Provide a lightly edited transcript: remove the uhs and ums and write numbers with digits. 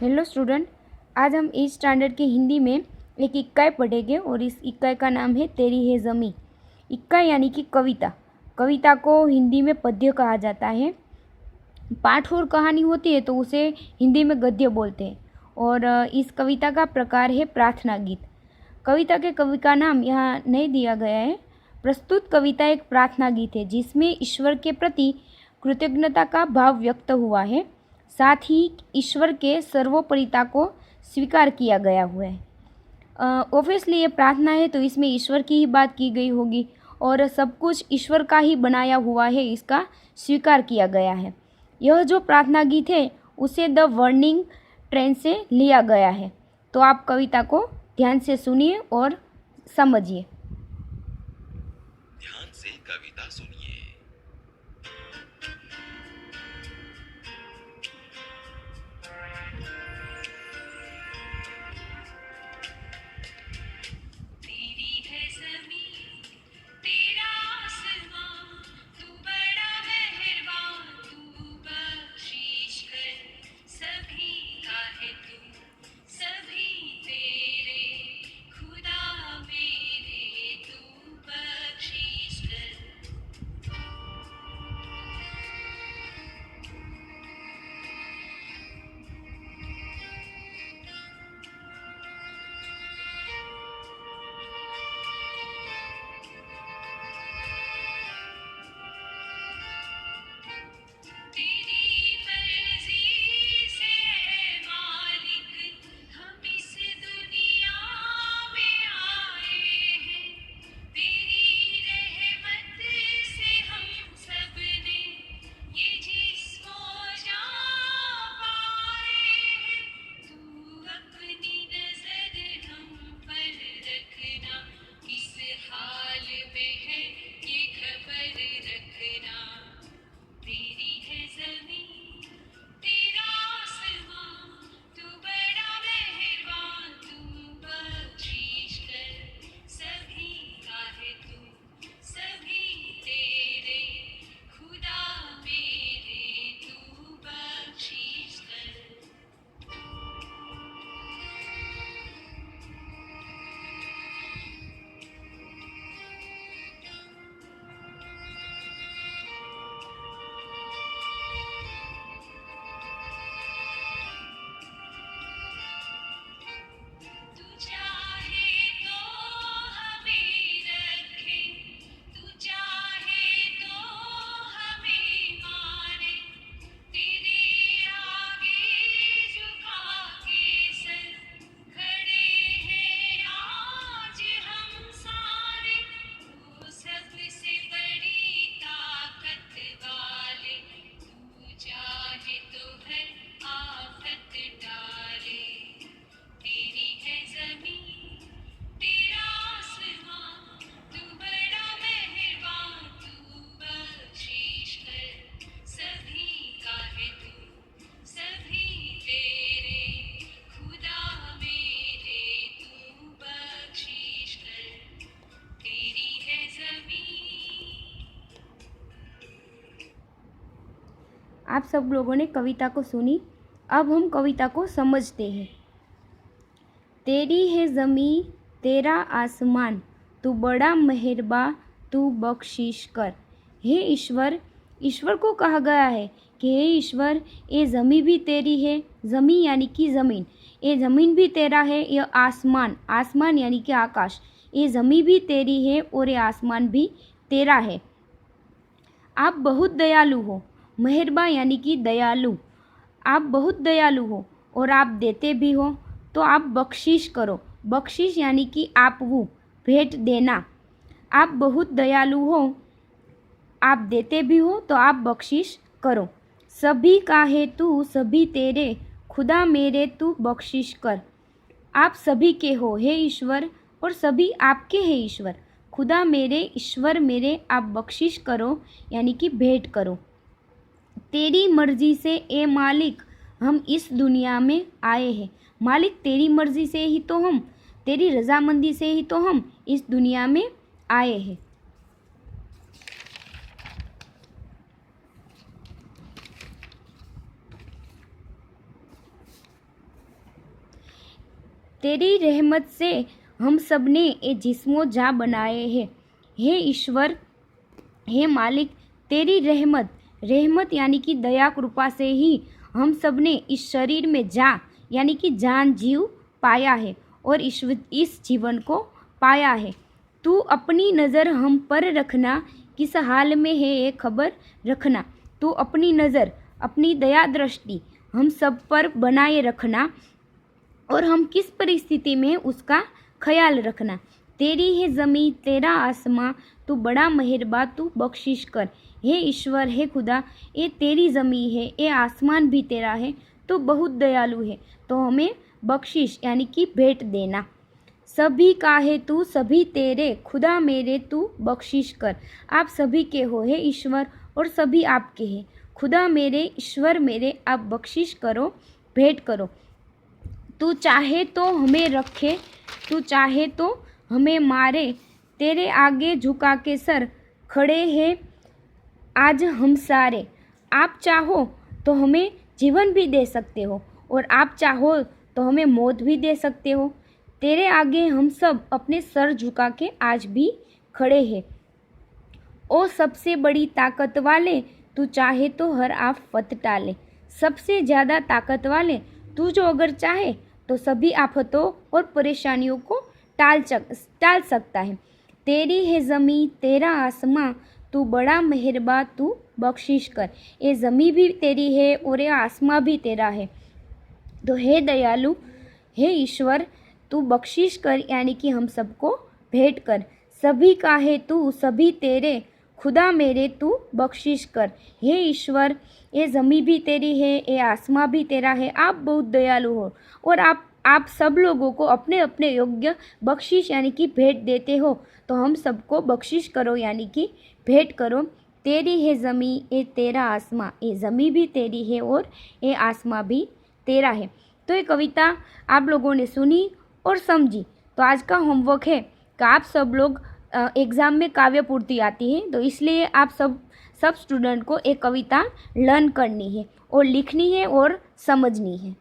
Hello student, आज हम इस स्टैंडर्ड की हिंदी में एक इक्का पढ़ेंगे और इस इक्का का नाम है तेरी है ज़मी। इक्का यानी कि कविता। कविता को हिंदी में पद्य कहा जाता है। पाठ और कहानी होती है तो उसे हिंदी में गद्य बोलते हैं। और इस कविता का प्रकार है प्रार्थना गीत। कविता के कवि का नाम यहाँ नहीं दिया गया है। प्रस्तुत कविता एक प्रार्थना गीत है जिसमें ईश्वर के प्रति कृतज्ञता का भाव व्यक्त हुआ है, साथ ही ईश्वर के सर्वोपरिता को स्वीकार किया गया हुआ है। ऑब्वियसली ये प्रार्थना है तो इसमें ईश्वर की ही बात की गई होगी और सब कुछ ईश्वर का ही बनाया हुआ है, इसका स्वीकार किया गया है। यह जो प्रार्थना गीत है उसे द वर्निंग ट्रेन से लिया गया है। तो आप कविता को ध्यान से सुनिए और समझिए। ध्यान से कविता सुनिए। तेरी है ज़मीं, तेरा आसमां, तू बड़ा मेहरबान, तू बख्शीश कर सभी का है तू, सभी तेरे खुदा मेरे, तू बख्शीश कर। तेरी मर्जी से है मालिक, हम इस दुनिया में आए हैं। तेरी रहमत से हम सब ने ये जिस्म जान पाए हैं। तू अपनी नजर हम पर रखना, किस हाल में है ये खबर रखना। तेरी है ज़मीं, तेरा आसमां, तू बड़ा मेहरबान, तू बख्शीश कर सभी का है तू, सभी तेरे खुदा मेरे, तू बख्शीश कर। तू चाहे तो हमें रखे, तू चाहे तो हमें मारे। तेरे आगे झुका के सर खड़े हैं आज हम सारे। तू सबसे बड़ी ताकत वाले, तू चाहे तो हर आफत डाले। तेरी है ज़मीं, तेरा आसमां, तू बड़ा मेहरबान, तू बख्शीश कर सभी का है तू, सभी तेरे खुदा मेरे, तू बख्शीश कर। तेरी है ज़मीं। आप सब लोगों ने कविता को सुनी। अब हम कविता को समझते हैं। तेरी है ज़मीं, तेरा आसमान, तू बड़ा मेहरबान, तू बख्शीश कर। हे ईश्वर, ईश्वर को कहा गया है कि हे ईश्वर, ये ज़मीं भी तेरी है। ज़मीं यानी कि ज़मीन, ये ज़मीन भी तेरा है। ये आसमान, आसमान यानी कि आकाश, ये ज़मीं भी तेरी है और ये आसमान भी तेरा है। आप बहुत दयालु हो। मेहरबान यानी कि दयालु, आप बहुत दयालु हो और आप देते भी हो तो आप बख्शीश करो। बख्शीश यानी कि आप वो भेंट देना। आप बहुत दयालु हो, आप देते भी हो तो आप बख्शीश करो। सभी का है तू, सभी तेरे खुदा मेरे, तू बख्शीश कर। आप सभी के हो हे ईश्वर और सभी आपके हैं ईश्वर। खुदा मेरे, ईश्वर मेरे, आप बख्शीश करो यानी कि भेंट करो। तेरी मर्जी से ए मालिक हम इस दुनिया में आए हैं। मालिक, तेरी मर्जी से ही तो हम, तेरी रजामंदी से ही तो हम इस दुनिया में आए हैं। तेरी रहमत से हम सब ने ये जिस्मो जा बनाए हैं। हे ईश्वर, हे मालिक, तेरी रहमत, रहमत यानी कि दया कृपा से ही हम सब ने इस शरीर में जा यानी कि जान जीव पाया है और इस जीवन को पाया है। तू अपनी नज़र हम पर रखना, किस हाल में है ये खबर रखना। तू अपनी नज़र, अपनी दया दृष्टि हम सब पर बनाए रखना और हम किस परिस्थिति में उसका ख्याल रखना। तेरी है ज़मीं तेरा आसमां, तू बड़ा मेहरबान तू बख्शिश कर। हे ईश्वर, हे खुदा, ये तेरी ज़मीं है, ये आसमान भी तेरा है, तो बहुत दयालु है, तो हमें बख्शिश यानी कि भेंट देना। सभी का है तू, सभी तेरे, खुदा मेरे तू बख्शिश कर। आप सभी के हो हे ईश्वर और सभी आपके हैं। खुदा मेरे, ईश्वर मेरे, आप बख्शिश करो, भेंट करो। तू चाहे तो हमें रखे, तू चाहे तो हमें मारे, तेरे आगे झुका के सर खड़े हैं आज हम सारे। आप चाहो तो हमें जीवन भी दे सकते हो और आप चाहो तो हमें मौत भी दे सकते हो। तेरे आगे हम सब अपने सर झुका के आज भी खड़े हैं। ओ सबसे बड़ी ताकत वाले, तू चाहे तो हर आफत टाले। सबसे ज़्यादा ताकत वाले तू जो अगर चाहे तो सभी आफतों और परेशानियों को टाल सकता है। तेरी है ज़मीं तेरा आसमां, तू बड़ा मेहरबान तू बख्शिश कर। ये ज़मीं भी तेरी है और ये आसमां भी तेरा है। तो हे दयालु, हे ईश्वर, तू बख्शिश कर यानी कि हम सबको भेंट कर। सभी का है तू, सभी तेरे, खुदा मेरे तू बख्शिश कर। हे ईश्वर, ये ज़मीं भी तेरी है, ये आसमां भी तेरा है। आप बहुत दयालु हो और आप सब लोगों को अपने अपने योग्य बख्शिश यानी कि भेंट देते हो, तो हम सबको बख्शिश करो यानी कि भेंट करो। तेरी है ज़मीं ये तेरा आसमां, ये ज़मीं भी तेरी है और ये आसमां भी तेरा है। तो ये कविता आप लोगों ने सुनी और समझी। तो आज का होमवर्क है कि आप सब लोग एग्ज़ाम में काव्य पूर्ति आती है, तो इसलिए आप सब स्टूडेंट को एक कविता लर्न करनी है और लिखनी है और समझनी है।